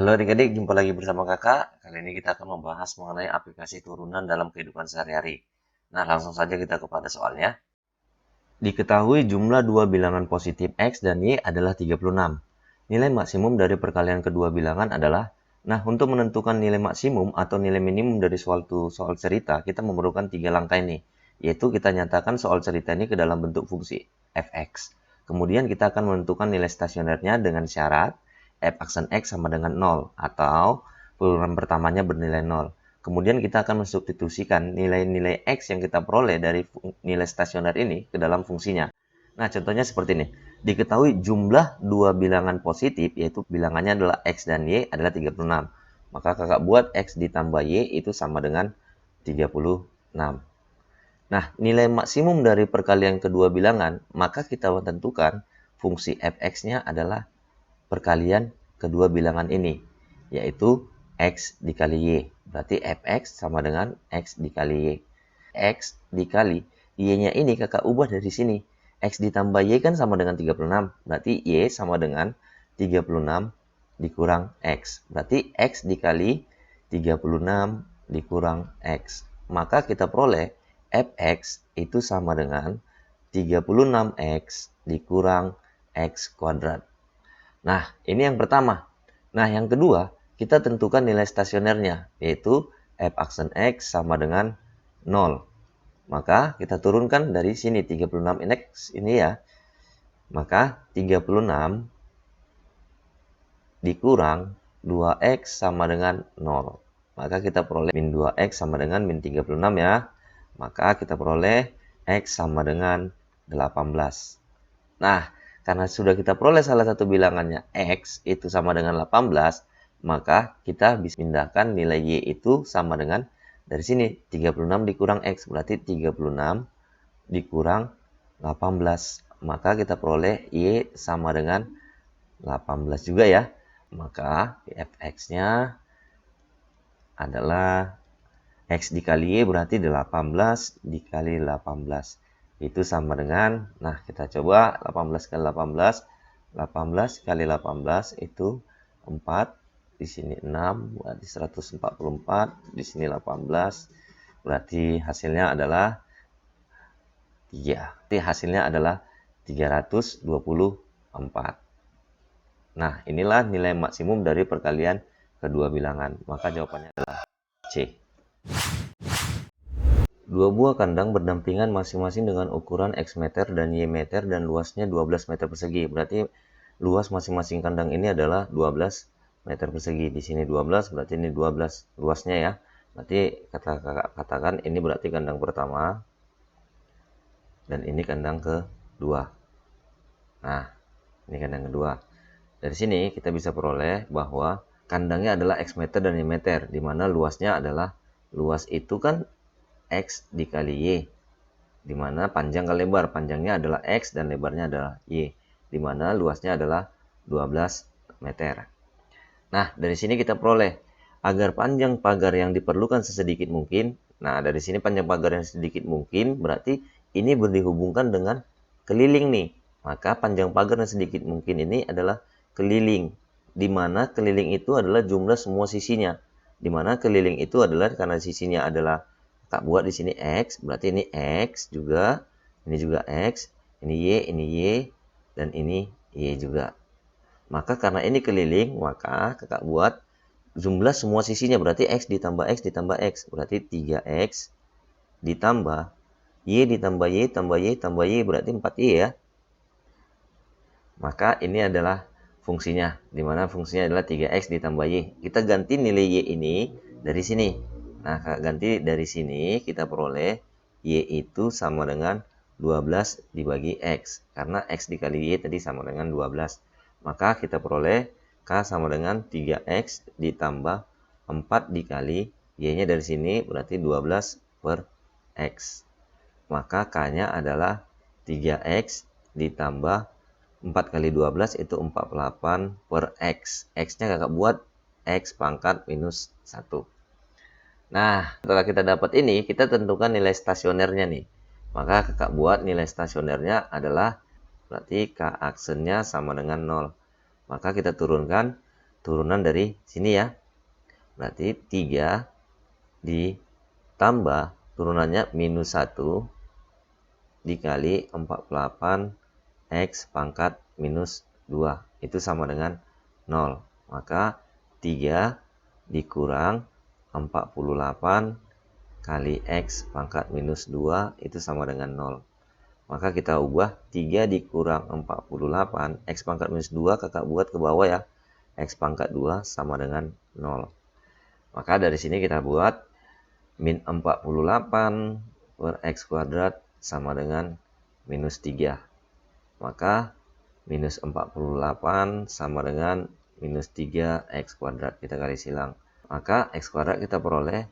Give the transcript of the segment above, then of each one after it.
Halo adik-adik, jumpa lagi bersama kakak. Kali ini kita akan membahas mengenai aplikasi turunan dalam kehidupan sehari-hari. Nah, langsung saja kita kepada soalnya. Diketahui jumlah dua bilangan positif X dan Y adalah 36. Nilai maksimum dari perkalian kedua bilangan adalah, nah untuk menentukan nilai maksimum atau nilai minimum dari suatu soal cerita, kita memerlukan 3 langkah ini. Yaitu kita nyatakan soal cerita ini ke dalam bentuk fungsi fx. Kemudian kita akan menentukan nilai stasionernya dengan syarat f aksen x sama dengan 0 atau peluruhan pertamanya bernilai 0. Kemudian kita akan mensubstitusikan nilai-nilai x yang kita peroleh dari nilai stasioner ini ke dalam fungsinya. Nah, contohnya seperti ini. Diketahui jumlah dua bilangan positif, yaitu bilangannya adalah x dan y adalah 36. Maka kakak buat x ditambah y itu sama dengan 36. Nah, nilai maksimum dari perkalian kedua bilangan, maka kita tentukan fungsi fx-nya adalah perkalian kedua bilangan ini, yaitu x dikali y. Berarti fx sama dengan x dikali y. X dikali y-nya ini kakak ubah dari sini. X ditambah y kan sama dengan 36. Berarti y sama dengan 36 dikurang x. Berarti x dikali 36 dikurang x. Maka kita peroleh fx itu sama dengan 36x dikurang x kuadrat. Nah, ini yang pertama. Nah, yang kedua, kita tentukan nilai stasionernya, yaitu f aksen x sama dengan 0. Maka kita turunkan dari sini 36x ini ya. Maka 36 dikurang 2x sama dengan 0. Maka kita peroleh min 2x sama dengan min 36 ya. Maka kita peroleh x sama dengan 18. Nah, karena sudah kita peroleh salah satu bilangannya x itu sama dengan 18, maka kita bisa pindahkan nilai y itu sama dengan dari sini 36 dikurang x, berarti 36 dikurang 18. Maka kita peroleh y sama dengan 18 juga ya. Maka fx-nya adalah x dikali y berarti 18 dikali 18. Itu sama dengan, nah kita coba 18 kali 18, 18 kali 18 itu 4, di sini 6, berarti 144, di sini 18, berarti hasilnya adalah 3. Jadi hasilnya adalah 324. Nah, inilah nilai maksimum dari perkalian kedua bilangan. Maka jawabannya adalah C. Dua buah kandang berdampingan masing-masing dengan ukuran X meter dan Y meter dan luasnya 12 meter persegi. Berarti luas masing-masing kandang ini adalah 12 meter persegi. Di sini 12, berarti ini 12 luasnya ya. Berarti katakan ini berarti kandang pertama dan ini kandang kedua. Nah, ini kandang kedua. Dari sini kita bisa peroleh bahwa kandangnya adalah X meter dan Y meter, di mana luasnya adalah, luas itu kan X dikali Y, di mana panjang kali lebar, panjangnya adalah X dan lebarnya adalah Y, di mana luasnya adalah 12 meter. Nah, dari sini kita peroleh agar panjang pagar yang diperlukan sesedikit mungkin. Nah, dari sini panjang pagar yang sedikit mungkin berarti ini berdihubungkan dengan keliling nih. Maka panjang pagar yang sedikit mungkin ini adalah keliling, di mana keliling itu adalah jumlah semua sisinya. Di mana keliling itu adalah karena sisinya adalah, tak buat di sini X, berarti ini X juga, ini juga X, ini Y, dan ini Y juga. Maka karena ini keliling, maka kakak buat jumlah semua sisinya, berarti X ditambah X ditambah X, berarti 3X ditambah Y ditambah Y tambah Y tambah Y, berarti 4Y ya. Maka ini adalah fungsinya, di mana fungsinya adalah 3X ditambah Y. Kita ganti nilai Y ini dari sini. Nah, ganti dari sini kita peroleh Y itu sama dengan 12 dibagi X. Karena X dikali Y tadi sama dengan 12. Maka kita peroleh K sama dengan 3X ditambah 4 dikali Y-nya dari sini berarti 12 per X. Maka K-nya adalah 3X ditambah 4 kali 12 itu 48 per X. X-nya kakak buat X pangkat minus 1. Nah, setelah kita dapat ini, kita tentukan nilai stasionernya nih. Maka kakak buat nilai stasionernya adalah, berarti K aksennya sama dengan 0. Maka kita turunkan turunan dari sini ya. Berarti 3 ditambah turunannya minus 1 dikali 48 X pangkat minus 2. Itu sama dengan 0. Maka 3 dikurang 48 kali X pangkat minus 2 itu sama dengan 0. Maka kita ubah 3 dikurang 48, X pangkat minus 2 kakak buat ke bawah ya. X pangkat 2 sama dengan 0. Maka dari sini kita buat min 48 per X kuadrat sama dengan minus 3. Maka minus 48 sama dengan minus 3 X kuadrat. Kita kali silang. Maka X kuadrat kita peroleh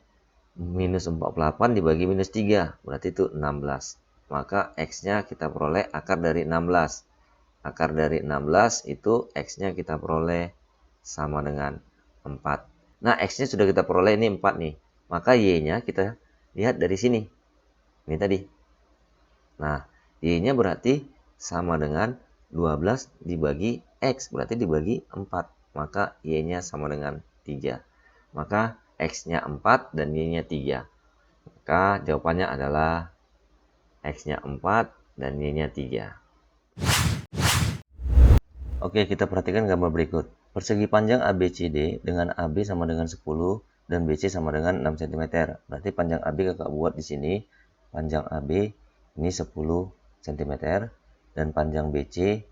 minus 48 dibagi minus 3. Berarti itu 16. Maka X-nya kita peroleh akar dari 16. Akar dari 16 itu X-nya kita peroleh sama dengan 4. Nah, X-nya sudah kita peroleh, ini 4 nih. Maka Y-nya kita lihat dari sini. Ini tadi. Nah, Y-nya berarti sama dengan 12 dibagi X. Berarti dibagi 4. Maka Y-nya sama dengan 3. Maka X-nya 4 dan Y-nya 3. Maka jawabannya adalah X-nya 4 dan Y-nya 3. Oke, kita perhatikan gambar berikut. Persegi panjang ABCD dengan AB sama dengan 10 dan BC sama dengan 6 cm. Berarti panjang AB kakak buat di sini. Panjang AB ini 10 cm dan panjang BC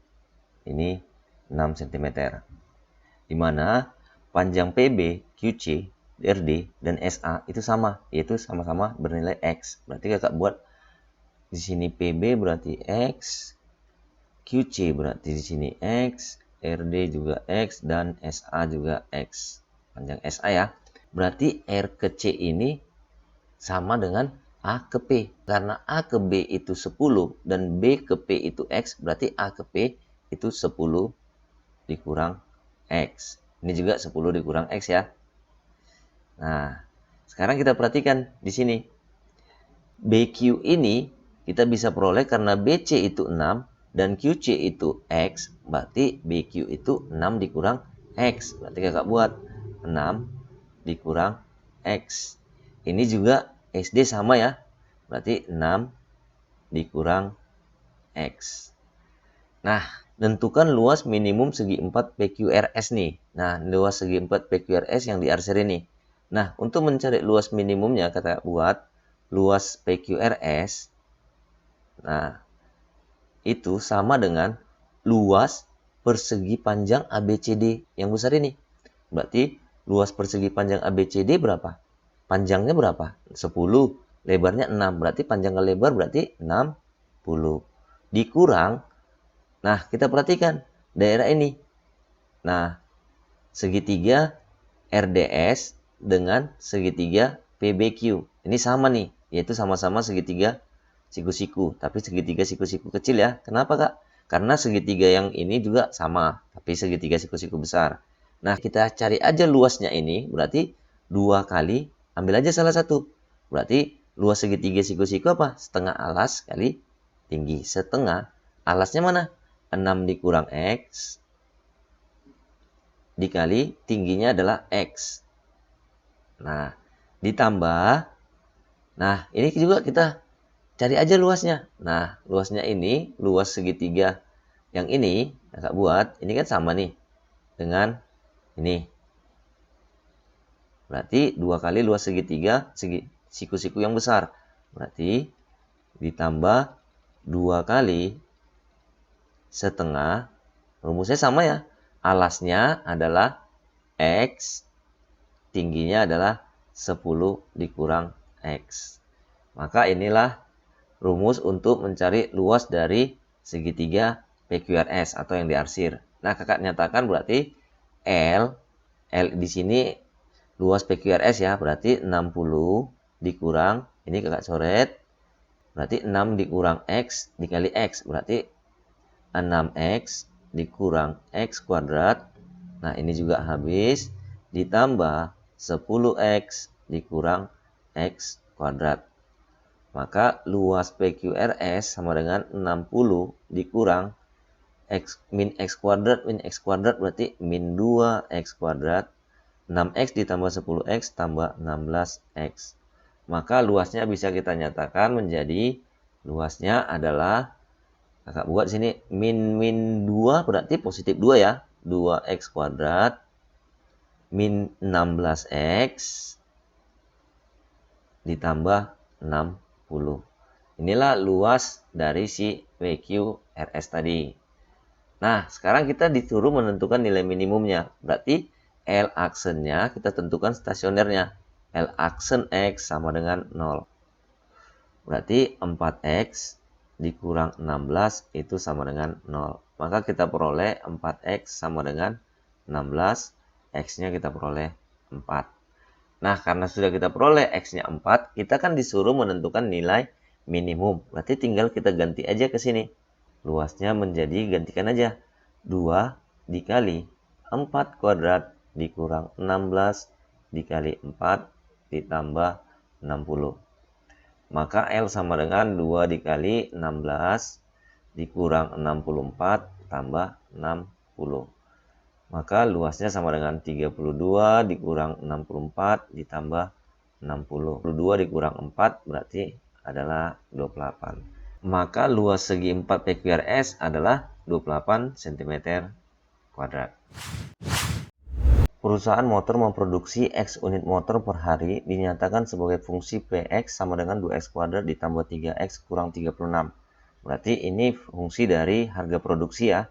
ini 6 cm. Di mana panjang PB, QC, RD, dan SA itu sama, yaitu sama-sama bernilai X. Berarti kakak buat di sini PB berarti X, QC berarti di sini X, RD juga X, dan SA juga X. Panjang SA ya. Berarti R ke C ini sama dengan A ke P. Karena A ke B itu 10 dan B ke P itu X, berarti A ke P itu 10 dikurang X. Ini juga 10 dikurang X ya. Nah, sekarang kita perhatikan di sini. BQ ini kita bisa peroleh karena BC itu 6 dan QC itu X, berarti BQ itu 6 dikurang X. Berarti kakak buat 6 dikurang X. Ini juga SD sama ya. Berarti 6 dikurang X. Nah, tentukan luas minimum segi 4 PQRS nih. Nah, luas segi 4 PQRS yang diarsir ini. Nah, untuk mencari luas minimumnya, kita buat luas PQRS. Nah, itu sama dengan luas persegi panjang ABCD yang besar ini. Berarti luas persegi panjang ABCD berapa? Panjangnya berapa? 10. Lebarnya 6. Berarti panjang ke lebar berarti 60. Dikurang. Nah, kita perhatikan daerah ini. Nah, segitiga RDS dengan segitiga PBQ. Ini sama nih, yaitu sama-sama segitiga siku-siku, tapi segitiga siku-siku kecil ya. Kenapa kak? Karena segitiga yang ini juga sama, tapi segitiga siku-siku besar. Nah, kita cari aja luasnya ini, berarti 2 kali, ambil aja salah satu. Berarti luas segitiga siku-siku apa? Setengah alas kali tinggi. Setengah alasnya mana? 6 dikurang X dikali tingginya adalah X. Nah, ditambah. Nah, ini juga kita cari aja luasnya. Nah, luasnya ini, luas segitiga yang ini, kakak buat, ini kan sama nih dengan ini. Berarti 2 kali luas segitiga siku-siku yang besar. Berarti ditambah 2 kali setengah. Rumusnya sama ya. Alasnya adalah X, tingginya adalah 10 dikurang X. Maka inilah rumus untuk mencari luas dari segitiga PQRS atau yang diarsir. Nah, kakak nyatakan berarti L di sini luas PQRS ya, berarti 60 dikurang, ini kakak coret, berarti 6 dikurang X dikali X, berarti 6X dikurang X kuadrat. Nah, ini juga habis, ditambah 10X dikurang X kuadrat. Maka luas PQRS sama dengan 60 dikurang min x kuadrat berarti min 2x kuadrat. 6x ditambah 10x tambah 16x. Maka luasnya bisa kita nyatakan menjadi, luasnya adalah, kakak buat sini, min 2 berarti positif 2 ya. 2x kuadrat min 16x ditambah 60. Inilah luas dari si PQRS tadi. Nah, sekarang kita disuruh menentukan nilai minimumnya. Berarti L aksennya kita tentukan stasionernya. L aksen X sama dengan 0. Berarti 4X dikurang 16 itu sama dengan 0. Maka kita peroleh 4X sama dengan 16. X-nya kita peroleh 4. Nah, karena sudah kita peroleh X-nya 4, kita kan disuruh menentukan nilai minimum. Berarti tinggal kita ganti aja ke sini. Luasnya menjadi, gantikan aja, 2 dikali 4 kuadrat dikurang 16 dikali 4 ditambah 60. Maka L sama dengan 2 dikali 16 dikurang 64 tambah 60. Maka luasnya sama dengan 32 dikurang 64 ditambah 60. 32 dikurang 4 berarti adalah 28. Maka luas segi 4 PQRS adalah 28 cm². Perusahaan motor memproduksi X unit motor per hari dinyatakan sebagai fungsi PX sama dengan 2X kuadrat ditambah 3X kurang 36. Berarti ini fungsi dari harga produksi ya.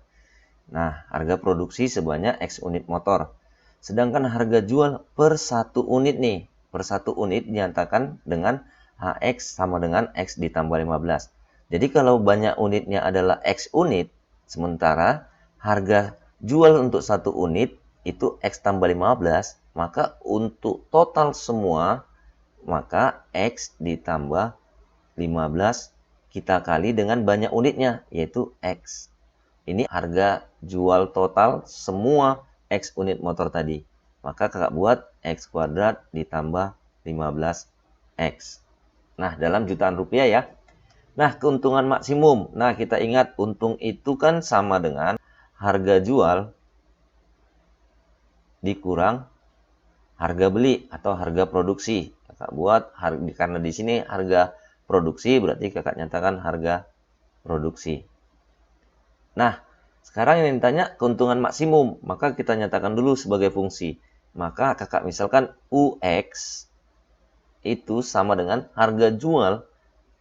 Nah, harga produksi sebanyak X unit motor. Sedangkan harga jual per 1 unit nih. Per 1 unit dinyatakan dengan HX sama dengan X ditambah 15. Jadi kalau banyak unitnya adalah X unit, sementara harga jual untuk 1 unit itu X tambah 15, maka untuk total semua, maka X ditambah 15 kita kali dengan banyak unitnya, yaitu X. Ini harga jual total semua X unit motor tadi. Maka kakak buat X kuadrat ditambah 15X. Nah, dalam jutaan rupiah ya. Nah, keuntungan maksimum. Nah, kita ingat untung itu kan sama dengan harga jual dikurang harga beli atau harga produksi. Kakak buat karena di sini harga produksi berarti kakak nyatakan harga produksi. Nah, sekarang yang ditanya keuntungan maksimum, maka kita nyatakan dulu sebagai fungsi. Maka kakak misalkan UX itu sama dengan harga jual.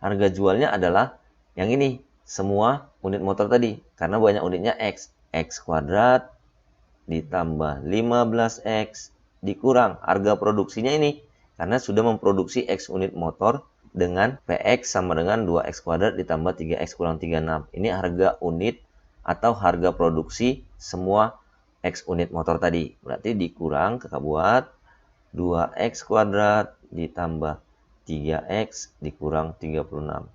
Harga jualnya adalah yang ini, semua unit motor tadi. Karena banyak unitnya X. X kuadrat ditambah 15X dikurang harga produksinya ini. Karena sudah memproduksi X unit motor dengan PX sama dengan 2X kuadrat ditambah 3X kurang 36. Ini harga unit atau harga produksi semua X unit motor tadi. Berarti dikurang, kakak buat 2X kuadrat ditambah 3X dikurang 36.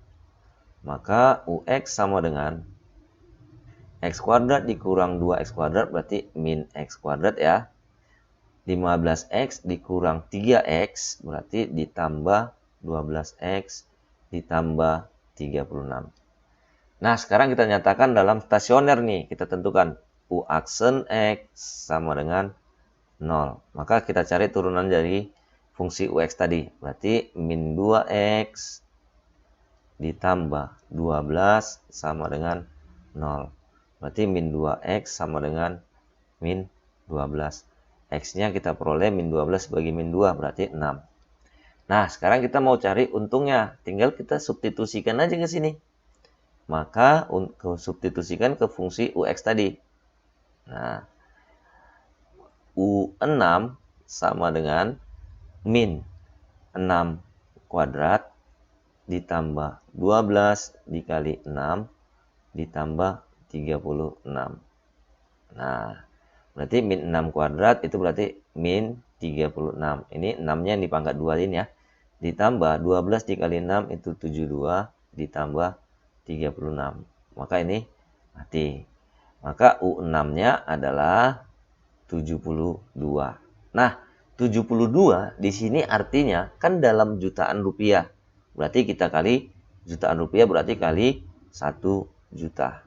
Maka UX sama dengan X kuadrat dikurang 2X kuadrat berarti min X kuadrat ya. 15X dikurang 3X berarti ditambah 12X ditambah 36. Nah, sekarang kita nyatakan dalam stasioner nih. Kita tentukan U aksen X sama dengan 0. Maka kita cari turunan dari fungsi UX tadi. Berarti min 2X ditambah 12 sama dengan 0. Berarti min 2X sama dengan min 12. X-nya kita peroleh min 12 bagi min 2 berarti 6. Nah, sekarang kita mau cari untungnya. Tinggal kita substitusikan aja ke sini. Maka substitusikan ke fungsi UX tadi. Nah, U6 sama dengan min 6 kuadrat ditambah 12 dikali 6 ditambah 36. Nah, berarti min 6 kuadrat itu berarti min 36. Ini 6-nya yang dipangkat 2 ini ya. Ditambah 12 dikali 6 itu 72 ditambah 36. Maka ini mati. Maka U6-nya adalah 72. Nah, 72 di sini artinya kan dalam jutaan rupiah. Berarti kita kali jutaan rupiah berarti kali 1 juta.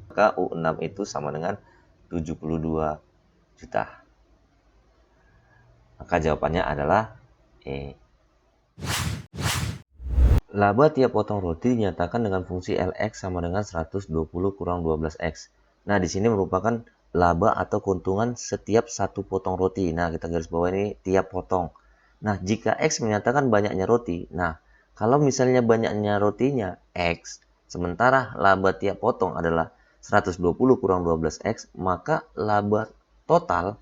Maka U6 itu sama dengan 72 juta. Maka jawabannya adalah E. Laba tiap potong roti dinyatakan dengan fungsi Lx sama dengan 120 kurang 12x. Nah, di sini merupakan laba atau keuntungan setiap satu potong roti. Nah, kita garis bawah ini tiap potong. Nah, jika X menyatakan banyaknya roti. Nah, kalau misalnya banyaknya rotinya X, sementara laba tiap potong adalah 120 kurang 12x, maka laba total,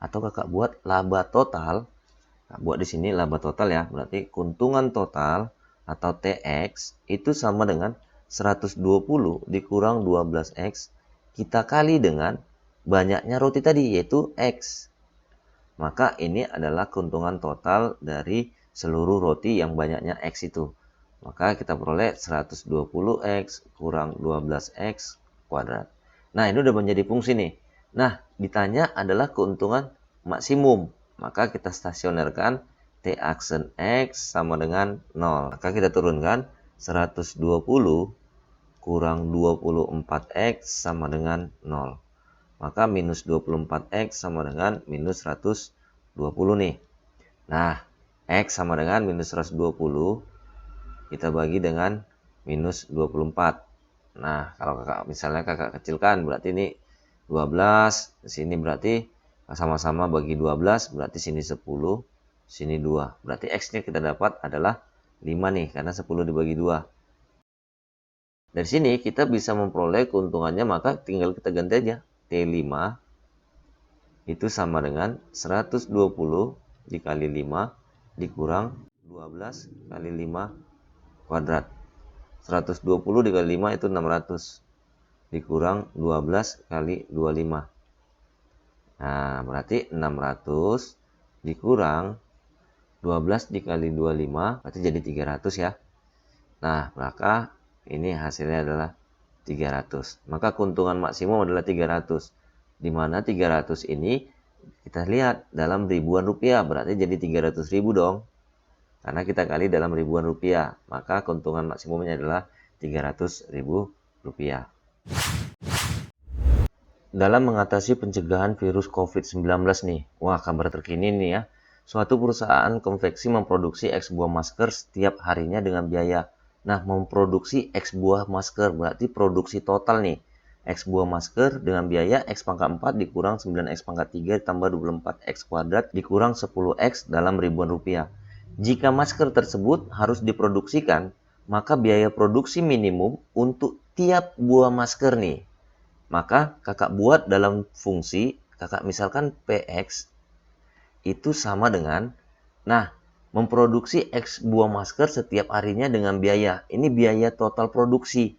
atau kakak buat laba total, kakak buat di sini laba total ya, berarti keuntungan total atau TX itu sama dengan 120 dikurang 12X kita kali dengan banyaknya roti tadi, yaitu X. Maka ini adalah keuntungan total dari seluruh roti yang banyaknya X itu. Maka kita peroleh 120X kurang 12X kuadrat. Nah, ini udah menjadi fungsi nih. Nah, ditanya adalah keuntungan maksimum. Maka kita stasionerkan T aksen X sama dengan 0. Maka kita turunkan 120 kurang 24X sama dengan 0. Maka minus 24X sama dengan minus 120 nih. Nah, X sama dengan minus 120. Kita bagi dengan minus 24. Nah, kalau misalnya kakak kecilkan, berarti ini 12. Sini berarti sama-sama bagi 12, berarti sini 10. Sini 2. Berarti X-nya kita dapat adalah 5 nih, karena 10 dibagi 2. Dari sini kita bisa memperoleh keuntungannya, maka tinggal kita ganti aja. T5 itu sama dengan 120 dikali 5 dikurang 12 kali 5 kuadrat. 120 dikali 5 itu 600. Dikurang 12 kali 25. Nah, berarti 600 dikurang 12 dikali 25 berarti jadi 300 ya. Nah, maka ini hasilnya adalah 300. Maka keuntungan maksimum adalah 300. Di mana 300 ini kita lihat dalam ribuan rupiah, berarti jadi 300 ribu dong. Karena kita kali dalam ribuan rupiah, maka keuntungan maksimumnya adalah 300 ribu rupiah. Dalam mengatasi pencegahan virus COVID-19 nih, wah kabar terkini nih ya. Suatu perusahaan konveksi memproduksi X buah masker setiap harinya dengan biaya. Nah, memproduksi X buah masker berarti produksi total nih. X buah masker dengan biaya X pangkat 4 dikurang 9X pangkat 3 ditambah 24X kuadrat dikurang 10X dalam ribuan rupiah. Jika masker tersebut harus diproduksikan, maka biaya produksi minimum untuk tiap buah masker nih. Maka kakak buat dalam fungsi, kakak misalkan PX itu sama dengan, nah, memproduksi X buah masker setiap harinya dengan biaya. Ini biaya total produksi.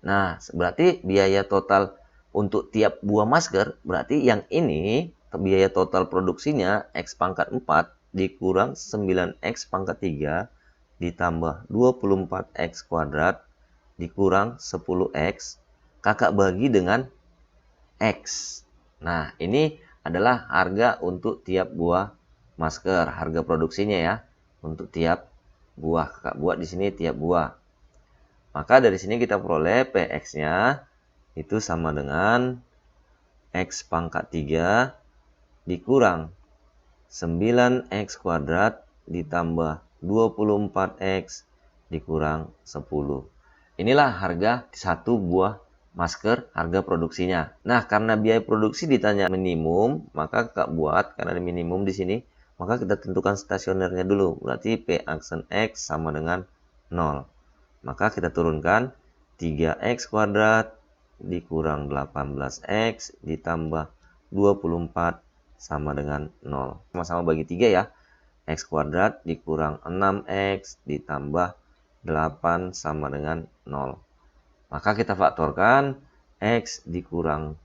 Nah, berarti biaya total untuk tiap buah masker, berarti yang ini biaya total produksinya X pangkat 4 dikurang 9X pangkat 3 ditambah 24X kuadrat dikurang 10X, kakak bagi dengan X. Nah, ini adalah harga untuk tiap buah masker, harga produksinya ya, untuk tiap buah. Kakak buat di sini tiap buah. Maka dari sini kita peroleh PX-nya itu sama dengan X pangkat 3 dikurang 9X kuadrat ditambah 24X dikurang 10. Inilah harga satu buah masker, harga produksinya. Nah, karena biaya produksi ditanya minimum, maka kakak buat karena ada minimum di sini, maka kita tentukan stasionernya dulu. Berarti P aksen X sama dengan 0. Maka kita turunkan 3X kuadrat dikurang 18X ditambah 24 sama dengan 0. Sama-sama bagi 3 ya. X kuadrat dikurang 6X ditambah 8 sama dengan 0. Maka kita faktorkan X dikurang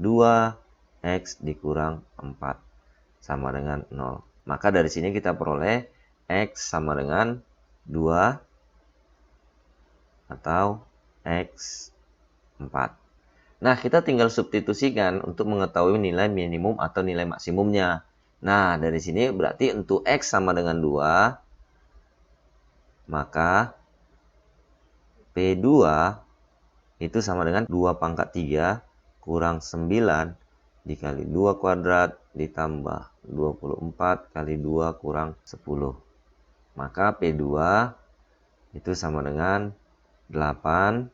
2, X dikurang 4 sama dengan 0. Maka dari sini kita peroleh X sama dengan 2 atau X 4. Nah, kita tinggal substitusikan untuk mengetahui nilai minimum atau nilai maksimumnya. Nah, dari sini berarti untuk X sama dengan 2, maka P2 itu sama dengan 2 pangkat 3 kurang 9 dikali 2 kuadrat ditambah 24 kali 2 kurang 10. Maka P2 itu sama dengan 8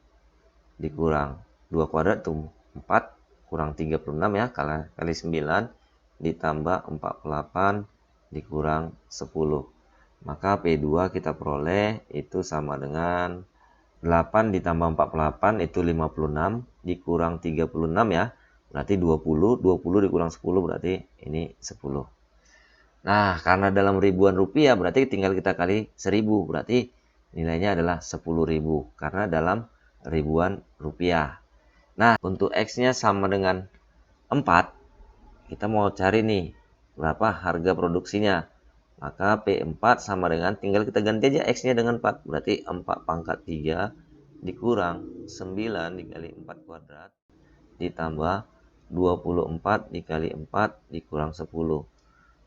dikurang 2 kuadrat itu 4 kurang 36 ya, kali 9 ditambah 48 dikurang 10. Maka P2 kita peroleh itu sama dengan 8 ditambah 48 itu 56 dikurang 36 ya. Berarti 20 dikurang 10 berarti ini 10. Nah, karena dalam ribuan rupiah berarti tinggal kita kali 1000. Berarti nilainya adalah 10.000 karena dalam ribuan rupiah. Nah, untuk X-nya sama dengan 4. Kita mau cari nih berapa harga produksinya. Maka P4 sama dengan, tinggal kita ganti aja X-nya dengan 4. Berarti 4 pangkat 3 dikurang 9 dikali 4 kuadrat ditambah 24 dikali 4 dikurang 10.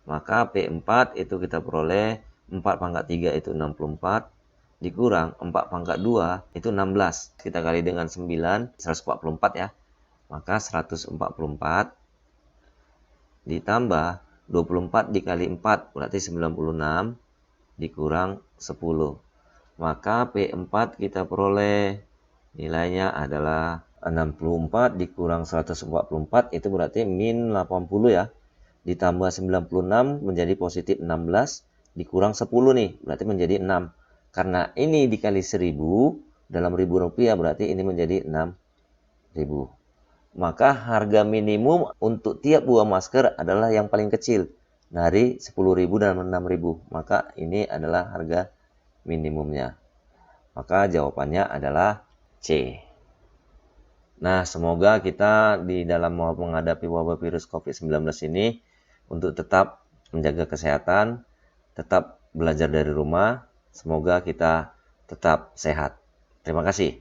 Maka P4 itu kita peroleh 4 pangkat 3 itu 64 dikurang 4 pangkat 2 itu 16. Kita kali dengan 9, 144 ya. Maka 144 ditambah 24 dikali 4 berarti 96 dikurang 10. Maka P4 kita peroleh nilainya adalah 64 dikurang 144 itu berarti min 80 ya. Ditambah 96 menjadi positif 16 dikurang 10 nih, berarti menjadi 6. Karena ini dikali 1000 dalam ribu rupiah berarti ini menjadi 6.000. Maka harga minimum untuk tiap buah masker adalah yang paling kecil dari 10.000 dan 6.000. Maka ini adalah harga minimumnya. Maka jawabannya adalah C. Nah, semoga kita di dalam menghadapi wabah virus COVID-19 ini untuk tetap menjaga kesehatan, tetap belajar dari rumah. Semoga kita tetap sehat. Terima kasih.